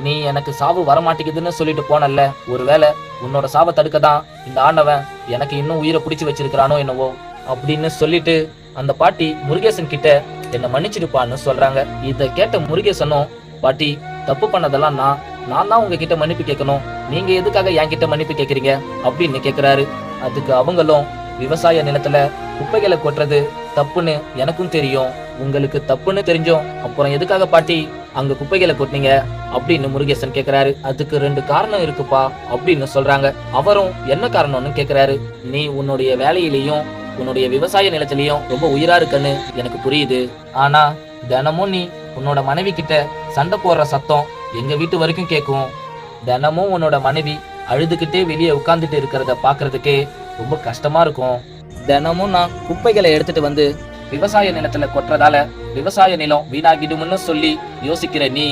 நீ எனக்கு சாவு வரமாட்டேங்குதுன்னு சொல்லிட்டு போனல்ல, ஒருவேளை உன்னோட சாவை தடுக்க தான் இந்த ஆண்டவன் எனக்கு இன்னும் உயிரை பிடிச்சு வச்சிருக்கிறானோ என்னவோ அப்படின்னு சொல்லிட்டு அந்த பாட்டி முருகேசன் கிட்ட என்ன மன்னிச்சிடுப்பான்னு சொல்றாங்க. இத கேட்ட முருகேசனும், பாட்டி தப்பு பண்ணதெல்லாம் நான் தான் உங்ககிட்ட மன்னிப்பு கேட்கணும், நீங்க எதுக்காக என்கிட்ட மன்னிப்பு கேட்கறீங்க அப்படின்னு கேக்குறாரு. அதுக்கு அவங்களும், விவசாய நிலத்துல குப்பைகளை கொட்டுறது தப்புன்னு எனக்கும் தெரியும், உங்களுக்கு தப்புன்னு தெரிஞ்சோம் அப்புறம் எதுக்காக பாட்டி அங்க குப்பைகளை கொட்டினீங்க அப்படின்னு முருகேசன் கேக்குறாரு. அதுக்கு 2 காரணம் இருக்குப்பா அப்படின்னு சொல்றாங்க. அவரும் என்ன காரணம்னு கேக்குறாரு. நீ உன்னுடைய வேலையிலையும் உன்னுடைய விவசாய நிலத்திலையும் ரொம்ப உயிரா இருக்குன்னு எனக்கு புரியுது. ஆனா தினமும் நீ உன்னோட மனைவி கிட்ட சண்டை போடுற சத்தம் எங்க வீட்டு வரைக்கும் கேட்கும். தினமும் உன்னோட மனைவி அழுதுகிட்டே வெளியே உட்கார்ந்துட்டு இருக்கிறத பாக்குறதுக்கே ரொம்ப கஷ்டமா இருக்கும். தினமும் நான் குப்பைகளை எடுத்துட்டு வந்து விவசாய நிலத்துல கொட்டுறதால விவசாய நிலம் வீணாகிடும்னு சொல்லி யோசிக்கிற நீ,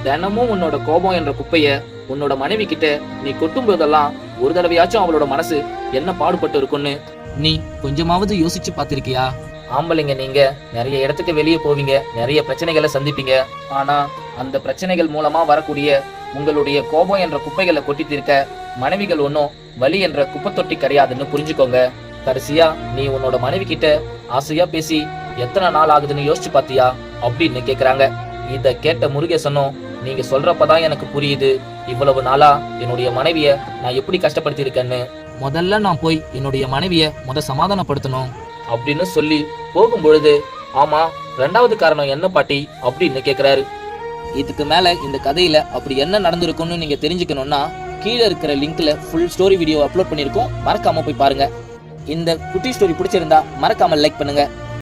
தினமும் உன்னோட கோபம் என்ற குப்பைய உன்னோட மனைவி கிட்ட நீ கொட்டும் போதெல்லாம் ஒரு தடவையாச்சும் அவளோட மனசு என்ன பாடுபட்டு இருக்குன்னு நீ கொஞ்சமாவது யோசிச்சு பார்த்திருக்கியா? ஆம்பளைங்க நீங்க நிறைய இடத்துக்கு வெளியே போவீங்க, நிறைய பிரச்சனைகளை சந்திப்பீங்க. ஆனா அந்த பிரச்சனைகள் மூலமா வரக்கூடிய உங்களுடைய கோபம் என்ற குப்பைகளை கொட்டி தீர்க்க மனைவிகள் ஒன்னும் வலி என்ற குப்பை தொட்டி கிடையாதுன்னு புரிஞ்சுக்கோங்க. கடைசியா நீ உன்னோட மனைவி கிட்ட ஆசையா பேசி எத்தனை நாள் ஆகுதுன்னு யோசிச்சு பாத்தியா அப்படின்னு கேக்குறாங்க. இத கேட்ட முருகேசனும், நீங்க சொல்றப்பதான் எனக்கு புரியுது இவ்வளவு நாளா என்னுடைய மனைவிய நான் எப்படி கஷ்டப்படுத்தி இருக்கேன்னு. முதல்ல நான் போய் என்னுடைய மனைவிய சமாதானப்படுத்தணும் அப்படின்னு சொல்லி போகும் பொழுது, ஆமா 2வது காரணம் என்ன பாட்டி அப்படின்னு கேக்குறாரு. இதுக்கு மேல இந்த கதையில அப்படி என்ன நடந்திருக்கும்னு நீங்க தெரிஞ்சுக்கணும்னா கீழே இருக்கிற லிங்க்ல ஃபுல் ஸ்டோரி வீடியோ அப்லோட் பண்ணிருக்கோம், மறக்காம போய் பாருங்க. இந்த குட்டி ஸ்டோரி பிடிச்சிருந்தா மறக்காம லைக் பண்ணுங்க.